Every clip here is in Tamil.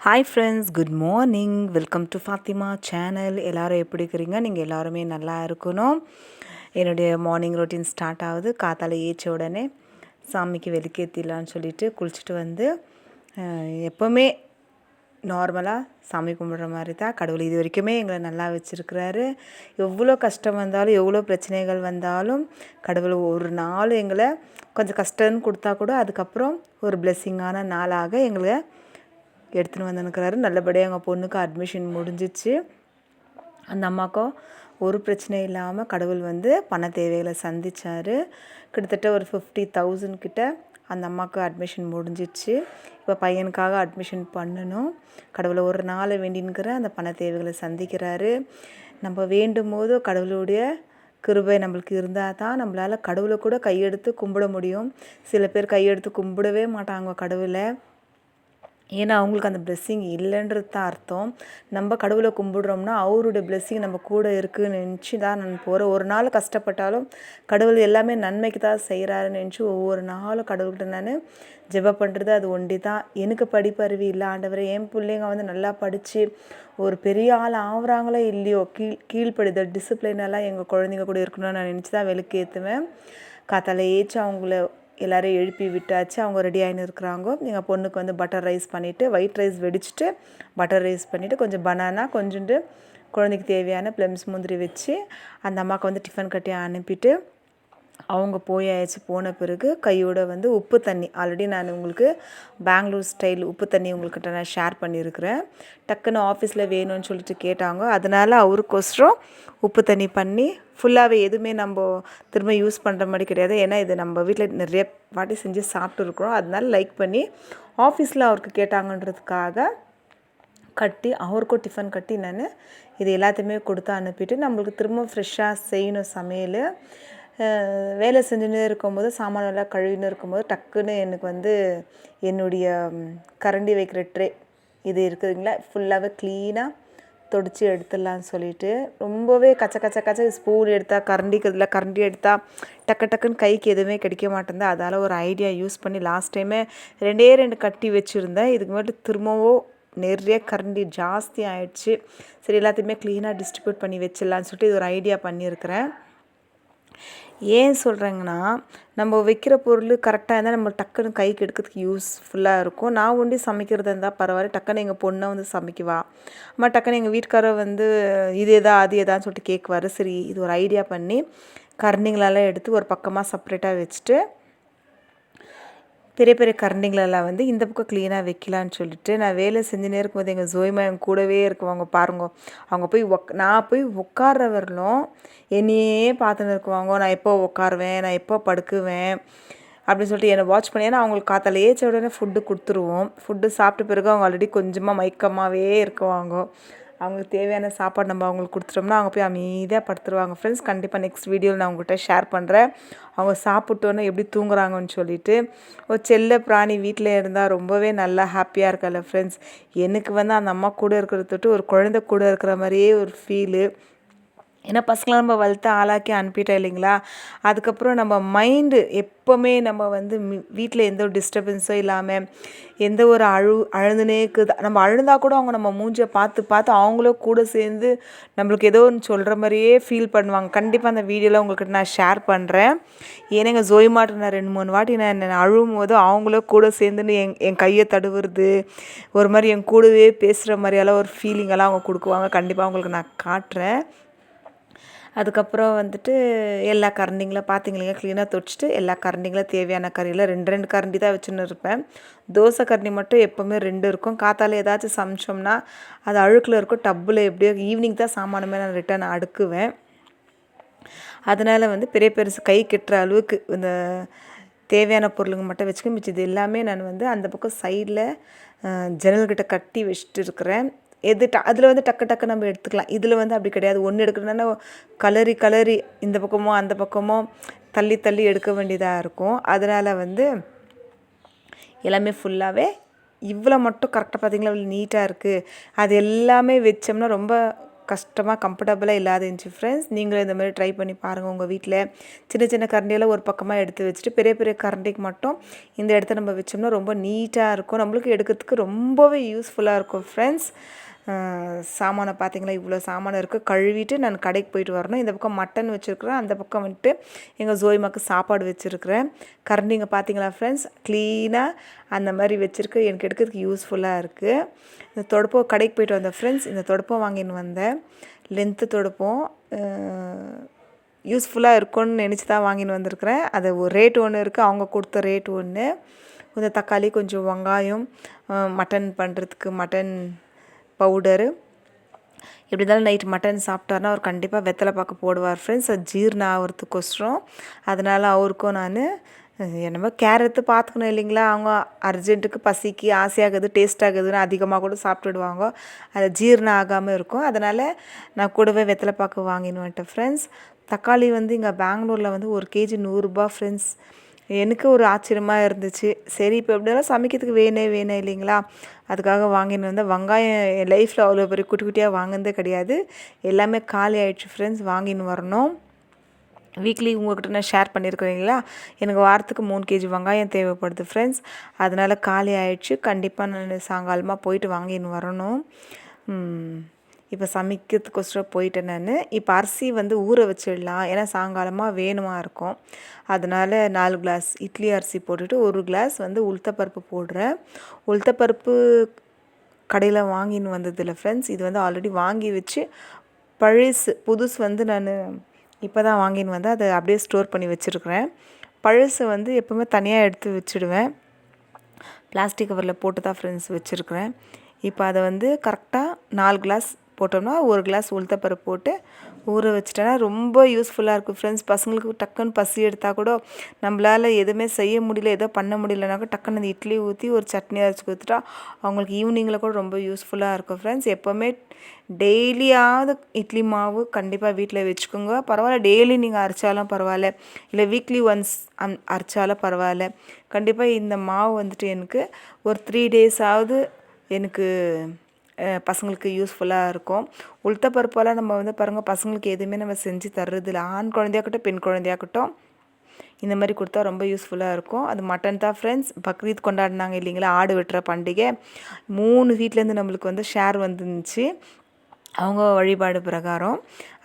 Hi friends, good morning. Welcome to Fathima channel. எல்லோரும் எப்படி இருக்கிறீங்க? நீங்கள் எல்லாருமே நல்லா இருக்கணும். என்னுடைய மார்னிங் ரொட்டீன் ஸ்டார்ட் ஆகுது. காத்தால ஏச்ச உடனே சாமிக்கு விளக்கேற்றிடலான்னு சொல்லிட்டு குளிச்சுட்டு வந்து எப்போவுமே நார்மலாக சாமி கும்பிட்ற மாதிரி தான். கடவுள் இது வரைக்குமே எங்களை நல்லா வச்சுருக்கிறாரு. எவ்வளோ கஷ்டம் வந்தாலும் எவ்வளோ பிரச்சனைகள் வந்தாலும் கடவுள் ஒரு நாள் எங்களை கொஞ்சம் கஷ்டம்னு கொடுத்தா கூட அதுக்கப்புறம் ஒரு பிளெஸ்ஸிங்கான நாளாக எங்களை எடுத்துன்னு வந்துருக்கிறாரு. நல்லபடியாக எங்கள் பொண்ணுக்கு அட்மிஷன் முடிஞ்சிச்சு. அந்த அம்மாவுக்கும் ஒரு பிரச்சனை இல்லாமல் கடவுள் வந்து பண தேவைகளை சந்தித்தார். கிட்டத்தட்ட ஒரு 50,000 கிட்ட அந்த அம்மாவுக்கு அட்மிஷன் முடிஞ்சிச்சு. இப்போ பையனுக்காக அட்மிஷன் பண்ணணும். கடவுளை ஒரு நாள் வேண்டின்கிற அந்த பண தேவைகளை சந்திக்கிறாரு. நம்ம வேண்டும் போது கடவுளுடைய கிருபை நம்மளுக்கு இருந்தால் தான் நம்மளால் கடவுளை கூட கையெடுத்து கும்பிட முடியும். சில பேர் கையெடுத்து கும்பிடவே மாட்டாங்க கடவுளை. ஏன்னா அவங்களுக்கு அந்த பிளெஸ்ஸிங் இல்லைன்றது தான் அர்த்தம். நம்ம கடவுளை கும்பிடுறோம்னா அவருடைய பிளெஸ்ஸிங் நம்ம கூட இருக்குதுன்னு நினச்சி தான் நான் போகிறேன். ஒரு நாள் கஷ்டப்பட்டாலும் கடவுள் எல்லாமே நன்மைக்கு தான் செய்கிறாருன்னு நினச்சி ஒவ்வொரு நாளும் கடவுள்கிட்ட நான் ஜெபம் பண்ணுறது அது ஒண்டி தான். எனக்கு படிப்பறிவு இல்லை ஆண்டவரே, என் பிள்ளைங்க வந்து நல்லா படித்து ஒரு பெரிய ஆள் ஆகுறாங்களோ இல்லையோ கீழ்ப்படுதல் டிசிப்ளினெல்லாம் எங்கள் குழந்தைங்க கூட இருக்கணும்னு நான் நினச்சி தான் விளக்கேற்றுவேன். காத்தால ஏச்சு அவங்கள எல்லோரும் எழுப்பி விட்டாச்சு. அவங்க ரெடி ஆகின்னு இருக்கிறாங்க. எங்கள் பொண்ணுக்கு வந்து பட்டர் ரைஸ் பண்ணிவிட்டு ஒயிட் ரைஸ் வெடிச்சிட்டு பட்டர் ரைஸ் பண்ணிவிட்டு கொஞ்சம் பனானா கொஞ்சோண்டு குழந்தைக்கு தேவையான ப்ளம்ஸ் முந்திரி வச்சு அந்த அம்மாவுக்கு வந்து டிஃபன் கட்டி அனுப்பிட்டு அவங்க போயாச்சு. போன பிறகு கையோட வந்து உப்பு தண்ணி ஆல்ரெடி நான் உங்களுக்கு பெங்களூர் ஸ்டைல் உப்பு தண்ணி உங்கள்கிட்ட நான் ஷேர் பண்ணியிருக்கிறேன். டக்குன்னு ஆஃபீஸில் வேணும்னு சொல்லிட்டு கேட்டாங்க. அதனால் அவருக்கோசரம் உப்பு தண்ணி பண்ணி ஃபுல்லாகவே எதுவுமே நம்ம திரும்ப யூஸ் பண்ணுற மாதிரி கிடையாது. ஏன்னா இது நம்ம வீட்டில் நிறைய வாட்டி செஞ்சு சாப்பிட்டுருக்குறோம். அதனால லைக் பண்ணி ஆஃபீஸில் அவருக்கு கேட்டாங்கன்றதுக்காக கட்டி அவருக்கும் டிஃபன் கட்டி நான் இது எல்லாத்தையுமே கொடுத்து அனுப்பிட்டு நம்மளுக்கு திரும்ப ஃப்ரெஷ்ஷாக செய்யணும் சமையல். வேலை செஞ்சுன்னு இருக்கும்போது சாமானெல்லாம் கழுவின்னு இருக்கும்போது டக்குன்னு எனக்கு வந்து என்னுடைய கரண்டி வைக்கிற ட்ரே இது இருக்குதுங்களா ஃபுல்லாகவே க்ளீனாக தொடச்சி எடுத்துடலான்னு சொல்லிட்டு ரொம்பவே கச்ச ஸ்பூன் எடுத்தால் கரண்டி எடுத்தால் டக்குன்னு கைக்கு எதுவுமே கிடைக்க மாட்டேங்குது. அதால் ஒரு ஐடியா யூஸ் பண்ணி லாஸ்ட் டைமே 2 கட்டி வச்சுருந்தேன். இதுக்கு மட்டும் திரும்பவும் நிறைய கரண்டி ஜாஸ்தி ஆகிடுச்சு. சரி எல்லாத்தையுமே க்ளீனாக டிஸ்ட்ரிபியூட் பண்ணி வச்சிடலான்னு சொல்லிட்டு இது ஒரு ஐடியா பண்ணியிருக்கிறேன். ஏன் சொல்கிறேங்கன்னா, நம்ம வைக்கிற பொருள் கரெக்டாக இருந்தால் நம்ம டக்குன்னு கைக்கு எடுக்கிறதுக்கு யூஸ்ஃபுல்லாக இருக்கும். நான் ஒண்டி சமைக்கிறதா இருந்தால் பரவாயில்ல, டக்குன்னு எங்கள் பொண்ணை வந்து சமைக்குவா. அம்மா டக்குன்னு எங்கள் வீட்டுக்காரர் வந்து இது எதா அது எதான்னு சொல்லிட்டு கேட்குவார். சரி இது ஒரு ஐடியா பண்ணி கரண்டிங்களெல்லாம் எடுத்து ஒரு பக்கமாக செப்ரேட்டாக வச்சுட்டு பெரிய பெரிய கரண்டிங்களெல்லாம் வந்து இந்த பக்கம் க்ளீனாக வைக்கலான்னு சொல்லிட்டு நான் வேலை செஞ்சுனே இருக்கும்போது எங்கள் ஜோய்மா என் கூடவே இருக்குவாங்க பாருங்க. அவங்க போய் நான் போய் உட்கார்ற வரலும் என்னையே பார்த்துன்னு இருக்குவாங்க. நான் எப்போ உட்காருவேன், நான் எப்போ படுக்குவேன் அப்படின்னு சொல்லிட்டு என்னை வாட்ச் பண்ணி. ஏன்னா அவங்களுக்கு காத்தால ஏச்ச உடனே ஃபுட்டு கொடுத்துருவோம். ஃபுட்டு சாப்பிட்ட பிறகு அவங்க ஆல்ரெடி கொஞ்சமாக மயக்கமாகவே இருக்குவாங்க. அவங்களுக்கு தேவையான சாப்பாடு நம்ம அவங்களுக்கு கொடுத்துட்டோம்னா அவங்க போய் அமைதியாக படுத்துருவாங்க. ஃப்ரெண்ட்ஸ், கண்டிப்பாக நெக்ஸ்ட் வீடியோவில் நான் உங்கள்கிட்ட ஷேர் பண்ணுறேன் அவங்க சாப்பிட்டோன்னே எப்படி தூங்குறாங்கன்னு சொல்லிட்டு. ஒரு செல்ல பிராணி வீட்டில் இருந்தால் ரொம்பவே நல்லா ஹாப்பியாக இருக்கல ஃப்ரெண்ட்ஸ். எனக்கு வந்து அந்த அம்மா கூட இருக்கிறத தொட்டு ஒரு குழந்தை கூட இருக்கிற மாதிரியே ஒரு ஃபீலு. ஏன்னா பசங்களை நம்ம வளர்த்து ஆளாக்கி அனுப்பிட்டோம் இல்லைங்களா. அதுக்கப்புறம் நம்ம மைண்டு எப்போவுமே நம்ம வந்து வீட்டில் எந்த ஒரு டிஸ்டர்பன்ஸோ இல்லாமல் எந்த ஒரு அழுதுனே இருக்குது. நம்ம அழுந்தால் கூட அவங்க நம்ம மூஞ்சியை பார்த்து அவங்களும் கூட சேர்ந்து நம்மளுக்கு ஏதோ ஒன்று சொல்கிற மாதிரியே ஃபீல் பண்ணுவாங்க. கண்டிப்பாக அந்த வீடியோவில் உங்களுக்கு நான் ஷேர் பண்ணுறேன். ஏன்னா எங்கள் ஜோய்மாட்ட நான் 2-3 வாட்டி நான் அழுவும் போது அவங்களும் கூட சேர்ந்துன்னு என் கையை தடுவுறது ஒரு மாதிரி என் கூடவே பேசுகிற மாதிரியெல்லாம் ஒரு ஃபீலிங்கெல்லாம் அவங்க கொடுக்குவாங்க. கண்டிப்பாக அவங்களுக்கு நான் காட்டுறேன். அதுக்கப்புறம் வந்துட்டு எல்லா கரண்டிங்களும் பார்த்திங்களா க்ளீனாக துடைச்சிட்டு எல்லா கரண்டிங்களும் தேவையான கறியில் 2 கரண்டி தான் வச்சுன்னு இருப்பேன். தோசை கரண்டி மட்டும் எப்போவுமே 2 இருக்கும். காத்தால ஏதாச்சும் சமைச்சோம்னா அது அழுக்கில் இருக்கும். டப்பில் எப்படியோ ஈவினிங் தான் சாமானுமே நான் ரிட்டன் அடுக்குவேன். அதனால் வந்து பெரிய பெருசு கை கெட்டுற அளவுக்கு இந்த தேவையான பொருளுங்க மட்டும் வச்சுக்க மிச்சது எல்லாமே நான் வந்து அந்த பக்கம் சைடில் ஜன்னல்கிட்ட கட்டி வச்சுட்டு இருக்கிறேன். அதில் வந்து டக்கு நம்ம எடுத்துக்கலாம். இதில் வந்து அப்படி கிடையாது. ஒன்று எடுக்கணுன்னா கலரி இந்த பக்கமோ அந்த பக்கமோ தள்ளி எடுக்க வேண்டியதாக இருக்கும். அதனால் வந்து எல்லாமே ஃபுல்லாகவே இவ்வளோ மட்டும் கரெக்டாக பார்த்திங்களா இவ்வளோ நீட்டாக இருக்குது. அது எல்லாமே வச்சோம்னா ரொம்ப கஷ்டமாக கம்ஃபர்டபுளாக இல்லாத இருந்துச்சு ஃப்ரெண்ட்ஸ். நீங்களும் இந்த மாதிரி ட்ரை பண்ணி பாருங்கள். உங்கள் வீட்டில் சின்ன சின்ன கரண்டியெல்லாம் ஒரு பக்கமாக எடுத்து வச்சுட்டு பெரிய பெரிய கரண்டிக்கு மட்டும் இந்த இடத்த நம்ம வச்சோம்னா ரொம்ப நீட்டாக இருக்கும். நம்மளுக்கு எடுக்கிறதுக்கு ரொம்பவே யூஸ்ஃபுல்லாக இருக்கும் ஃப்ரெண்ட்ஸ். சாமானை பார்த்திங்களா, இவ்வளோ சாமான் இருக்குது. கழுவிட்டு நான் கடைக்கு போயிட்டு வரணும். இந்த பக்கம் மட்டன் வச்சுருக்குறேன், அந்த பக்கம் வந்துட்டு எங்கள் ஜோய்மாக்கு சாப்பாடு வச்சுருக்குறேன். கரண்டிங்க பார்த்திங்களா ஃப்ரெண்ட்ஸ், க்ளீனாக அந்த மாதிரி வச்சுருக்கு. எனக்கு எடுக்கிறதுக்கு யூஸ்ஃபுல்லாக இருக்குது. இந்த தொடப்பம் கடைக்கு போயிட்டு வந்தேன் ஃப்ரெண்ட்ஸ். இந்த தொடப்பம் வாங்கின்னு வந்தேன். லென்த்து தொடப்பம் யூஸ்ஃபுல்லாக இருக்கும்னு நினச்சி தான் வாங்கின்னு வந்திருக்கிறேன். அது ஒரு ரேட் ஒன்று இருக்குது, அவங்க கொடுத்த ரேட் ஒன்று. கொஞ்சம் தக்காளி, கொஞ்சம் வெங்காயம், மட்டன் பண்ணுறதுக்கு மட்டன் பவுடரு. எப்படி இருந்தாலும் நைட்டு மட்டன் சாப்பிட்டாருன்னா அவர் கண்டிப்பாக வெத்தலை பாக்கு போடுவார் ஃப்ரெண்ட்ஸ், அது ஜீரணம் ஆகிறதுக்கோசரம். அதனால் அவருக்கும் நான் என்னமோ கேரட்டு பார்த்துக்கணும் இல்லைங்களா. அவங்க அர்ஜென்ட்டுக்கு பசிக்கு ஆசையாகுது, டேஸ்ட் ஆகுதுன்னு அதிகமாக கூட சாப்பிட்டுடுவாங்க. அது ஜீரணம் ஆகாமல் இருக்கும். அதனால் நான் கூடவே வெத்தலை பாக்கு வாங்கின்னு வந்துட்டேன் ஃப்ரெண்ட்ஸ். தக்காளி வந்து இங்கே பெங்களூரில் வந்து 1 கேஜி 100 ரூபா ஃப்ரெண்ட்ஸ். எனக்கு ஒரு ஆச்சரியமாக இருந்துச்சு. சரி, இப்போ எப்படினாலும் சமைக்கிறதுக்கு வேணும் இல்லைங்களா, அதுக்காக வாங்கின்னு வந்தேன். வெங்காயம் என் லைஃப்பில் அவ்வளோ பெரிய குட்டி குட்டியாக வாங்கினதே கிடையாது. எல்லாமே காலி ஆகிடுச்சு ஃப்ரெண்ட்ஸ். வாங்கின்னு வரணும். வீக்லி உங்கள்கிட்ட நான் ஷேர் பண்ணியிருக்கிறீங்களா, எனக்கு வாரத்துக்கு 3 கேஜி வெங்காயம் தேவைப்படுது ஃப்ரெண்ட்ஸ். அதனால் காலி ஆகிடுச்சு. கண்டிப்பாக நான் சாயங்காலமாக போயிட்டு வாங்கின்னு வரணும். இப்போ சமைக்கிறதுக்கோசரம் போயிட்டேன் நான். இப்போ அரிசி வந்து ஊற வச்சிடலாம், ஏன்னா சாயங்காலமாக வேணுமா இருக்கும். அதனால் 4 கிளாஸ் இட்லி அரிசி போட்டுட்டு 1 கிளாஸ் வந்து உளுத்தப்பருப்பு போடுறேன். உளுத்தப்பருப்பு கடையில் வாங்கின்னு வந்ததில்லை ஃப்ரெண்ட்ஸ். இது வந்து ஆல்ரெடி வாங்கி வச்சு புதுசு வந்து நான் இப்போ தான் வாங்கின்னு வந்தேன். அதை அப்படியே ஸ்டோர் பண்ணி வச்சுருக்கிறேன். பழசு வந்து எப்போவுமே தனியாக எடுத்து வச்சுடுவேன். பிளாஸ்டிக் கவரில் போட்டு தான் ஃப்ரெண்ட்ஸ் வச்சுருக்கிறேன். இப்போ அதை வந்து கரெக்டாக 4 கிளாஸ் போட்டோம்னா 1 கிளாஸ் உளுத்தப்பருப்பு போட்டு ஊற வச்சிட்டேன்னா ரொம்ப யூஸ்ஃபுல்லாக இருக்கும் ஃப்ரெண்ட்ஸ். பசங்களுக்கு டக்குன்னு பசி எடுத்தால் கூட நம்மளால் எதுவுமே செய்ய முடியல, எதோ பண்ண முடியலனாக்கா டக்குன்னு அந்த இட்லி ஊற்றி ஒரு சட்னி அரைச்சி கொடுத்துட்டா அவங்களுக்கு ஈவினிங்கில் கூட ரொம்ப யூஸ்ஃபுல்லாக இருக்கும் ஃப்ரெண்ட்ஸ். எப்போவுமே டெய்லியாவது இட்லி மாவு கண்டிப்பாக வீட்டில் வச்சுக்கோங்க. பரவாயில்ல, டெய்லி நீங்கள் அரைச்சாலும் பரவாயில்ல, இல்லை வீக்லி ஒன்ஸ் அரைச்சாலும் பரவாயில்ல. கண்டிப்பாக இந்த மாவு வந்துட்டு எனக்கு ஒரு 3 டேஸாவது எனக்கு பசங்களுக்கு யூஸ்ஃபுல்லாக இருக்கும். உளுத்தப்பருப்பெல்லாம் நம்ம வந்து பாருங்கள், பசங்களுக்கு எதுவுமே நம்ம செஞ்சு தர்றதில்ல. ஆண் குழந்தையாகட்டும் பெண் குழந்தையாகட்டும் இந்த மாதிரி கொடுத்தா ரொம்ப யூஸ்ஃபுல்லாக இருக்கும். அது மட்டன் தான் ஃப்ரெண்ட்ஸ். பக்ரீத் கொண்டாடினாங்க இல்லைங்களா, ஆடு வெட்டுற பண்டிகை. 3 வீட்டிலேருந்து நம்மளுக்கு வந்து ஷேர் வந்துருந்துச்சு. அவங்க வழிபாடு பிரகாரம்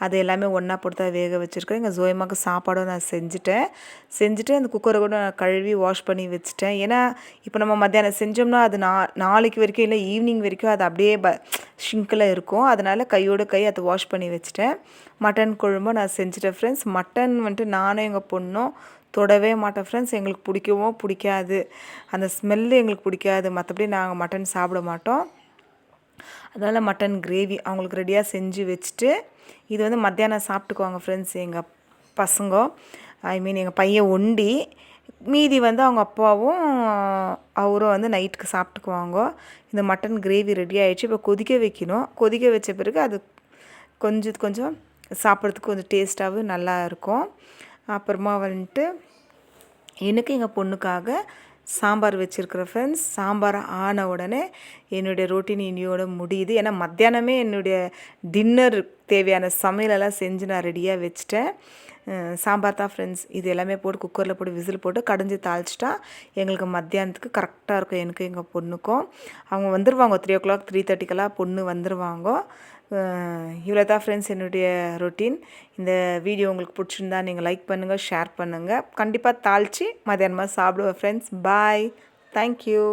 அது எல்லாமே ஒன்றா போட்டு தான் வேக வச்சுருக்கேன். எங்கள் ஜோயம்மாவுக்கு சாப்பாடும் நான் செஞ்சுட்டு அந்த குக்கரை கூட நான் கழுவி வாஷ் பண்ணி வச்சுட்டேன். ஏன்னா இப்போ நம்ம மத்தியானம் செஞ்சோம்னா அது நாளைக்கு வரைக்கும் இல்லை ஈவினிங் வரைக்கும் அது அப்படியே ஷிங்கில் இருக்கும். அதனால் கையோடு அதை வாஷ் பண்ணி வச்சுட்டேன். மட்டன் குழம்பும் நான் செஞ்சுட்டேன் ஃப்ரெண்ட்ஸ். மட்டன் வந்துட்டு நானும் எங்கள் பொண்ணும் தொடவே மாட்டோம் ஃப்ரெண்ட்ஸ். எங்களுக்கு பிடிக்கவும் பிடிக்காது, அந்த ஸ்மெல்லு எங்களுக்கு பிடிக்காது. மற்றபடி நாங்கள் மட்டன் சாப்பிட மாட்டோம். அதனால் மட்டன் கிரேவி அவங்களுக்கு ரெடியாக செஞ்சு வச்சுட்டு இது வந்து மத்தியானம் சாப்பிட்டுக்குவாங்க ஃப்ரெண்ட்ஸ். எங்கள் பசங்க எங்கள் பையன் ஒண்டி, மீதி வந்து அவங்க அப்பாவும் அவரும் வந்து நைட்டுக்கு சாப்பிட்டுக்குவாங்க. இந்த மட்டன் கிரேவி ரெடி ஆகிடுச்சு. இப்போ கொதிக்க வைக்கணும். கொதிக்க வச்ச பிறகு அது கொஞ்சம் சாப்பிட்றதுக்கு கொஞ்சம் டேஸ்ட்டாகவும் நல்லா இருக்கும். அப்புறமா வந்துட்டு எனக்கு எங்கள் பொண்ணுக்காக சாம்பார் வச்சுருக்குறேன் ஃப்ரெண்ட்ஸ். சாம்பார் ஆன உடனே என்னுடைய ரொட்டீன் இன்னையோட முடியுது. ஏன்னா மத்தியானமே என்னுடைய டின்னர் தேவையான சமையலெல்லாம் செஞ்சு நான் ரெடியாக வச்சுட்டேன். சாம்பார் தான் ஃப்ரெண்ட்ஸ். இது எல்லாமே போட்டு குக்கரில் போட்டு விசில் போட்டு கடைஞ்சி தாளிச்சிட்டா எங்களுக்கு மத்தியானத்துக்கு கரெக்டாக இருக்கும். எனக்கு எங்கள் பொண்ணுக்கும் அவங்க வந்துடுவாங்க 3 o'clock 3:30க்கெல்லாம் பொண்ணு வந்துடுவாங்க. இவ்வளோ தான் ஃப்ரெண்ட்ஸ் என்னுடைய ரொட்டீன். இந்த வீடியோ உங்களுக்கு பிடிச்சிருந்தா நீங்கள் லைக் பண்ணுங்கள், ஷேர் பண்ணுங்கள். கண்டிப்பாக தாளித்து மத்தியானமாக சாப்பிடுவேன் ஃப்ரெண்ட்ஸ். பாய், தேங்க்யூ.